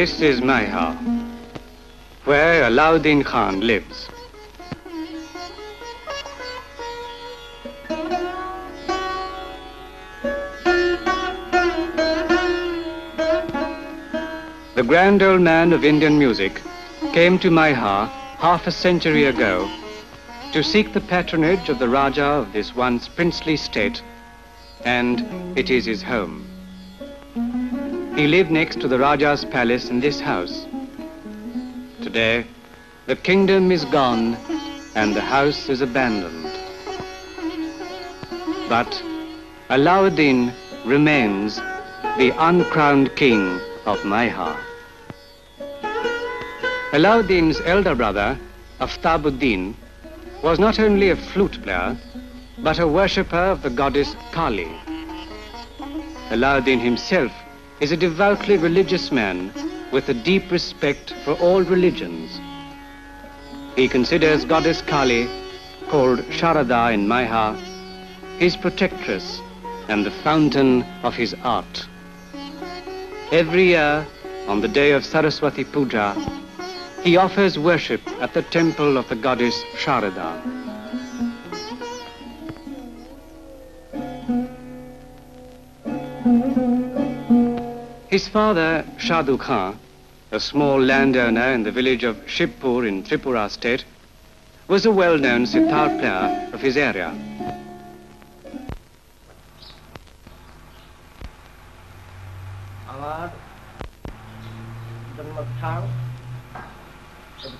This is Mayha, where Alauddin Khan lives. The grand old man of Indian music came to Mayha half a century ago to seek the patronage of the Raja of this once princely state, and it is his home. He lived next to the Raja's palace in this house. Today, the kingdom is gone and the house is abandoned. But Alauddin remains the uncrowned king of Mayha. Alauddin's elder brother, Aftabuddin, was not only a flute player, but a worshipper of the goddess Kali. Alauddin himself is a devoutly religious man with a deep respect for all religions. He considers goddess Kali, called Sharada in Mayha, his protectress and the fountain of his art. Every year, on the day of Saraswati Puja, he offers worship at the temple of the goddess Sharada. His father, Shadu Khan, a small landowner in the village of Shibpur in Tripura state, was a well-known sitar player of his area.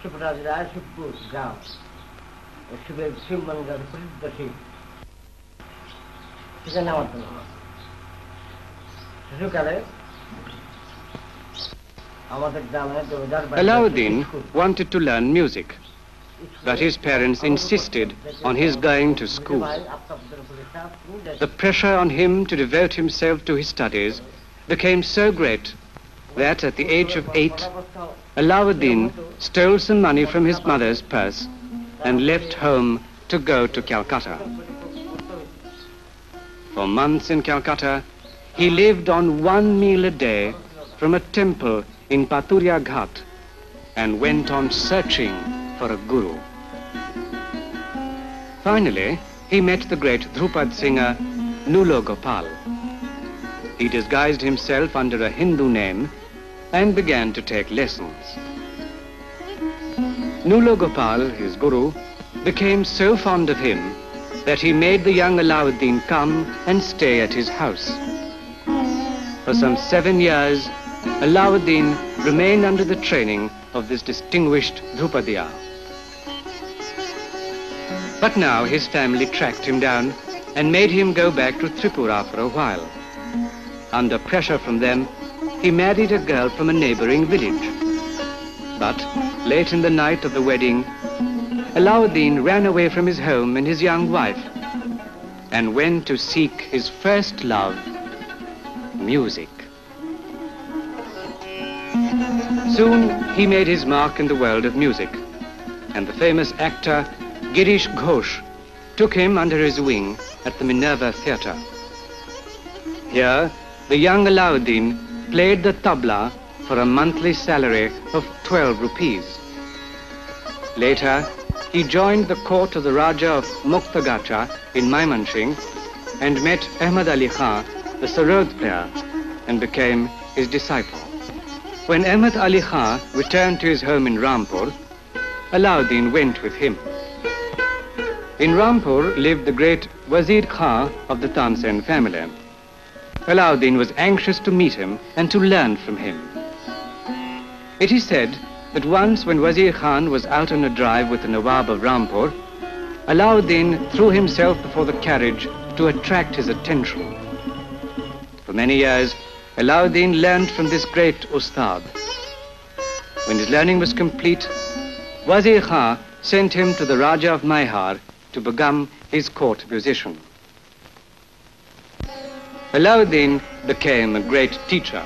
Tripura jela Shibpur গ্রাম শিবের শিব মন্দির প্রসিদ্ধ শিব সেখানে আমার জন্ম শিশুকালে আমাদের গ্রামে Alauddin wanted to learn music, but his parents insisted on his going to school. The pressure on him to devote himself to his studies became so great that at the age of 8, Alauddin stole some money from his mother's purse and left home to go to Calcutta. For months in Calcutta, he lived on one meal a day from a temple in Paturia Ghat and went on searching for a guru. Finally, he met the great Dhrupad singer Nulo Gopal. He disguised himself under a Hindu name and began to take lessons. Nulo Gopal, his guru, became so fond of him that he made the young Alauddin come and stay at his house. For some 7 years, Alauddin remained under the training of this distinguished Drupadiya. But now his family tracked him down and made him go back to Tripura for a while. Under pressure from them, he married a girl from a neighboring village. But late in the night of the wedding, Alauddin ran away from his home and his young wife and went to seek his first love, music. Soon he made his mark in the world of music, and the famous actor Girish Ghosh took him under his wing at the Minerva Theatre. Here, the young Alauddin played the tabla for a monthly salary of 12 rupees. Later, he joined the court of the Raja of Muktagacha in Maimanshing and met Ahmad Ali Khan, the sarod player, and became his disciple. When Ahmad Ali Khan returned to his home in Rampur, Alauddin went with him. In Rampur lived the great Wazir Khan of the Tansen family. Alauddin was anxious to meet him and to learn from him. It is said that once when Wazir Khan was out on a drive with the Nawab of Rampur, Alauddin threw himself before the carriage to attract his attention. For many years, Alauddin learned from this great Ustad. When his learning was complete, Wazir Khan sent him to the Raja of Maihar to become his court musician. Alauddin became a great teacher.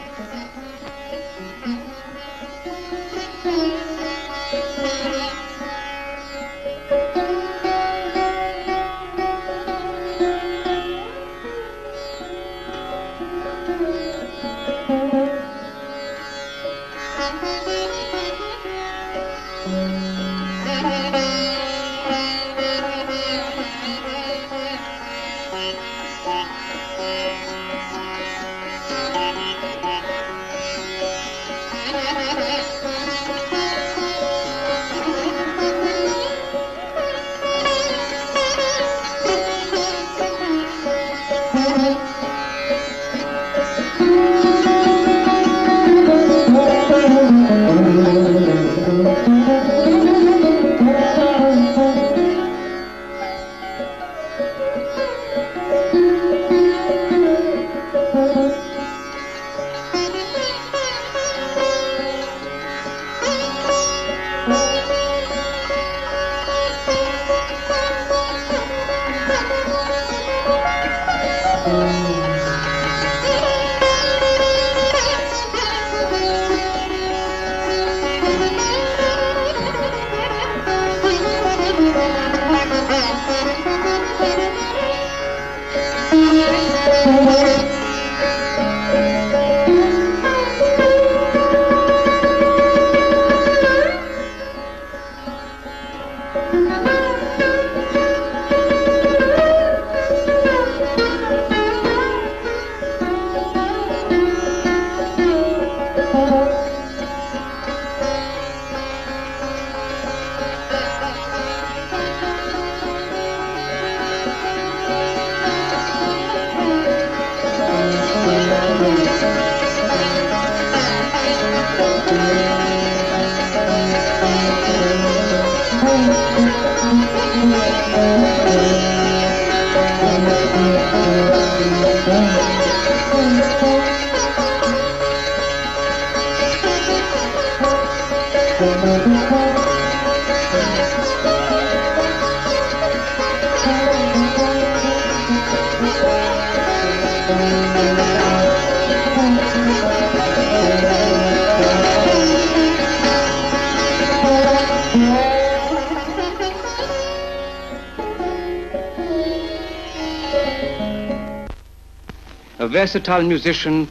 A versatile musician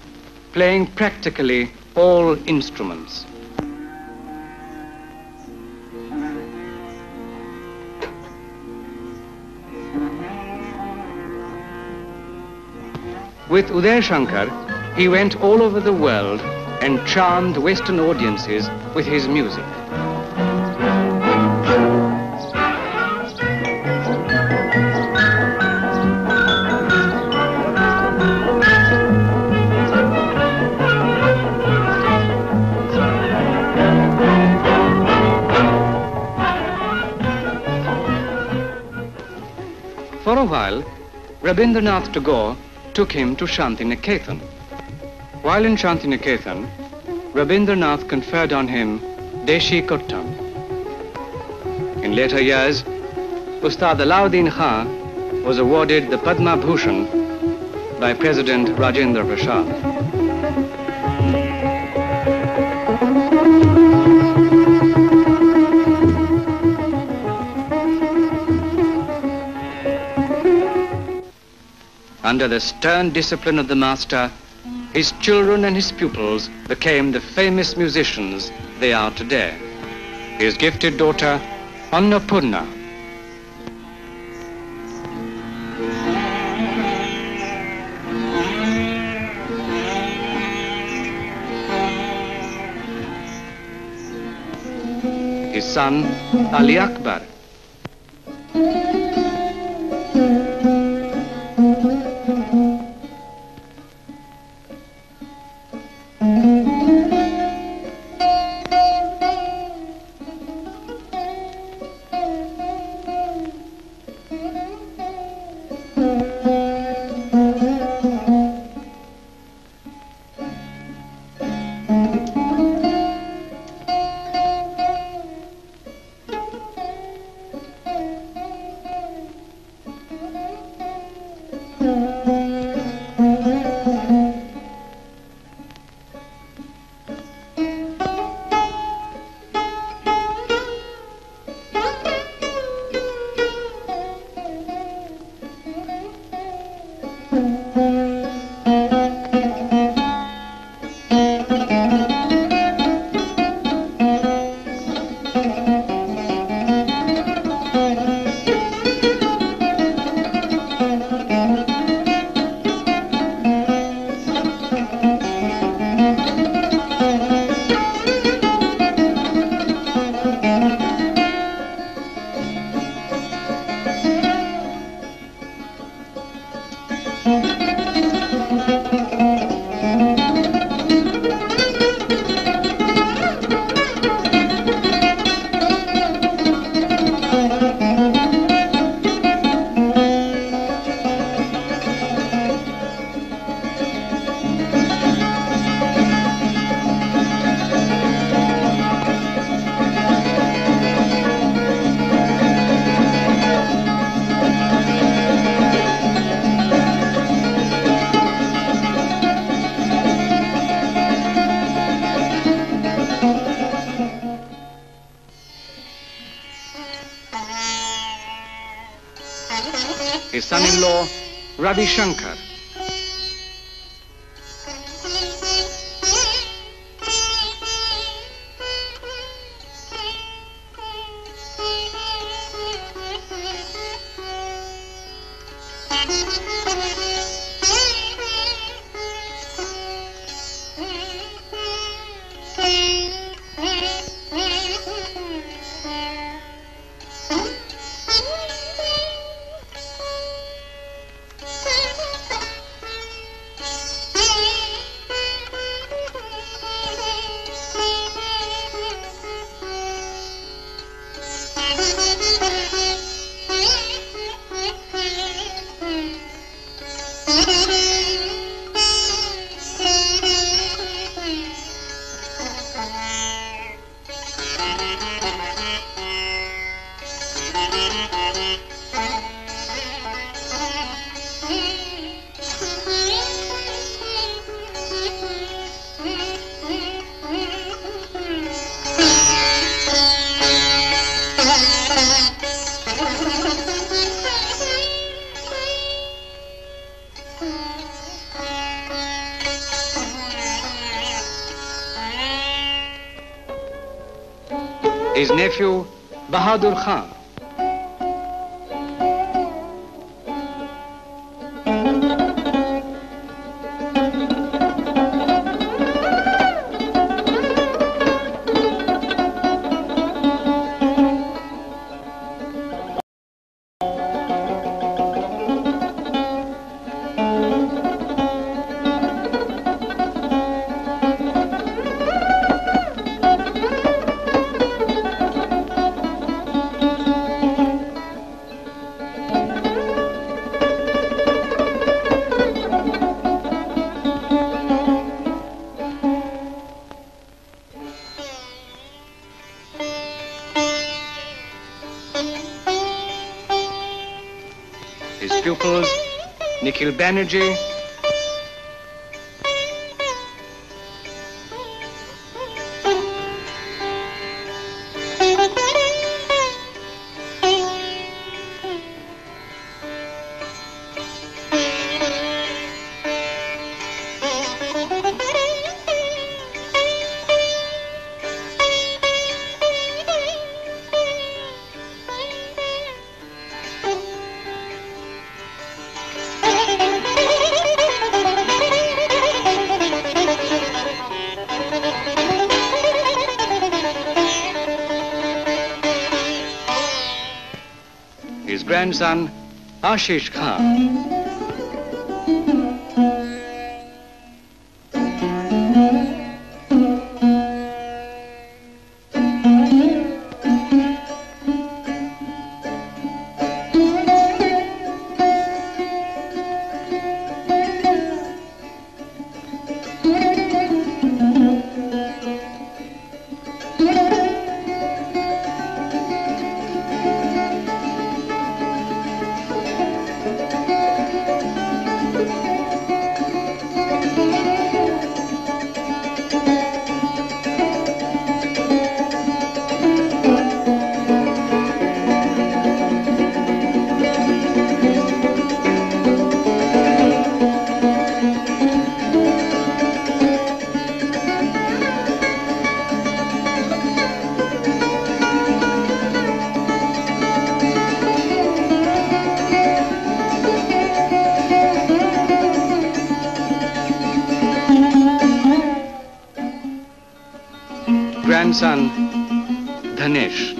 playing practically all instruments. With Uday Shankar, he went all over the world and charmed Western audiences with his music. For a while, Rabindranath Tagore took him to Shantiniketan. While in Shantiniketan, Rabindranath conferred on him Deshi Kottam. In later years, Ustad Alauddin Khan was awarded the Padma Bhushan by President Rajendra Prasad. Under the stern discipline of the master, his children and his pupils became the famous musicians they are today. His gifted daughter, Annapurna. His son, Ali Akbar. His son-in-law, Ravi Shankar. His nephew, Bahadur Khan. His pupils, Nikhil Banerjee, his grandson, Ashish Khan. Grandson, Dhanesh.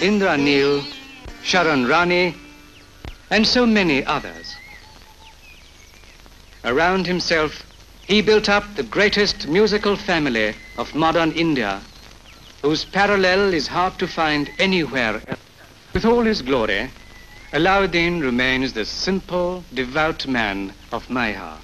Indra Neel, Sharan Rani, and so many others. Around himself, he built up the greatest musical family of modern India, whose parallel is hard to find anywhere else. With all his glory, Alauddin remains the simple, devout man of Maiha.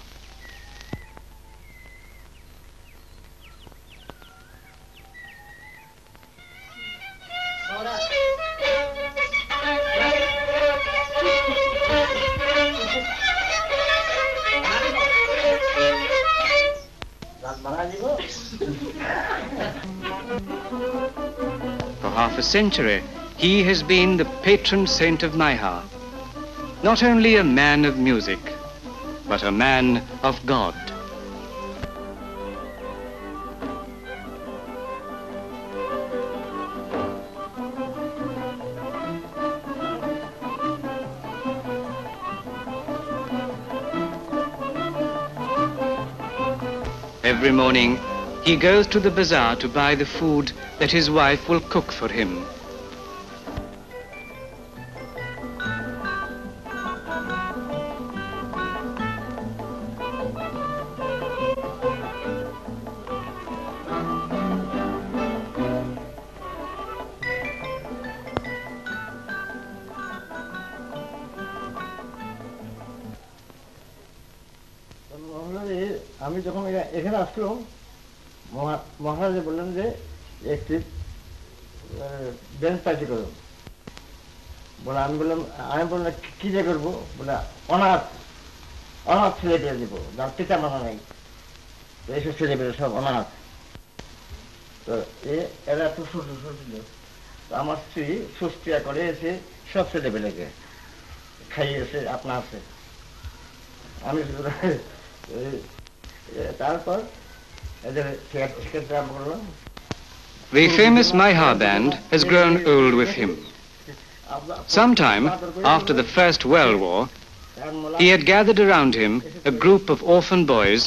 For half a century, he has been the patron saint of Maiha. Not only a man of music, but a man of God. Every morning, he goes to the bazaar to buy the food that his wife will cook for him. আমি যখন এখানে আসলাম মহারাজা বললেন যে একটি dance party করো বলে আমি বললাম কি যে করবো বলে অনাথ ছেলেপেলে দিব যার পিতা মাতা নাই এইসব ছেলেপেলে সব অনাথ তো এরা একটু ছোট ছোট ছিল আমার স্ত্রী সুস্থিয়া করে এসে সব ছেলেপেলেকে খাইয়েছে আপনা আছে আমি তারপর The famous Maiha band has grown old with him. Sometime after the First World War, he had gathered around him a group of orphan boys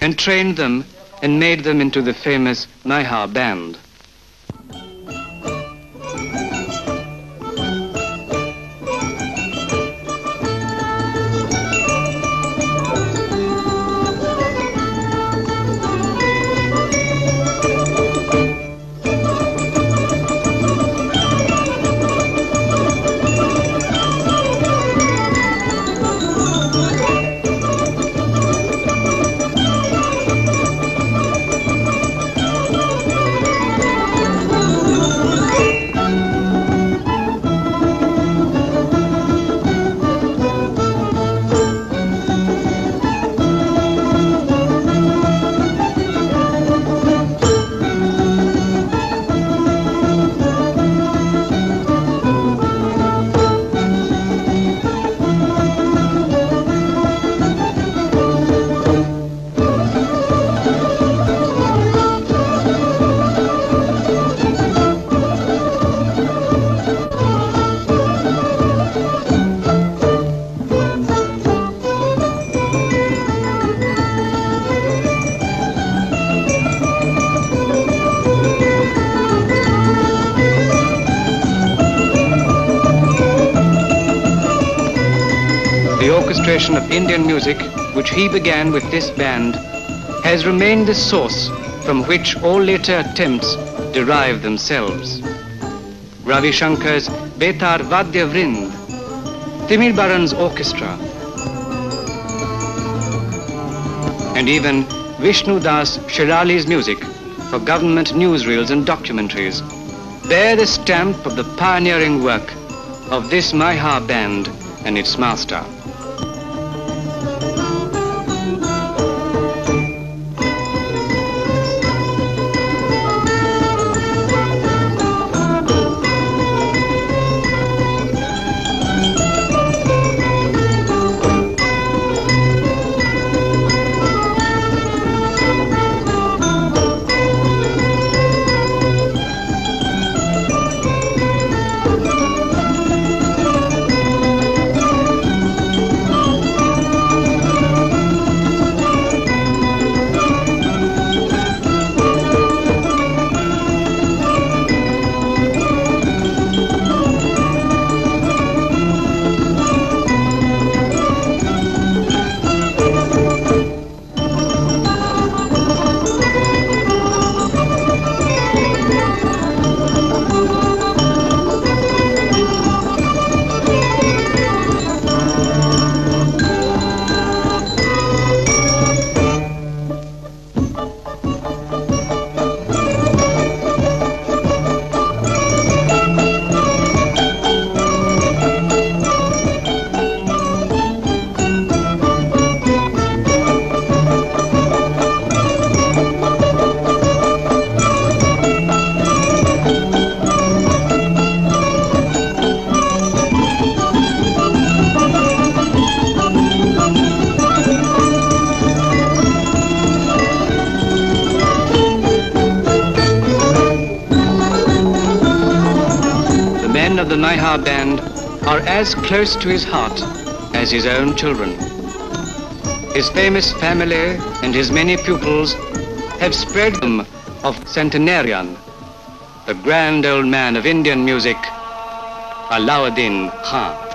and trained them and made them into the famous Maiha band. The orchestration of Indian music, which he began with this band, has remained the source from which all later attempts derive themselves. Ravi Shankar's Betar Vadya Vrind, Timir Baran's orchestra, and even Vishnu Das Shirali's music for government newsreels and documentaries bear the stamp of the pioneering work of this Maiha band and its master. men of the Naihar band are as close to his heart as his own children. His famous family and his many pupils have spread them of centenarian, the grand old man of Indian music, Alauddin Khan.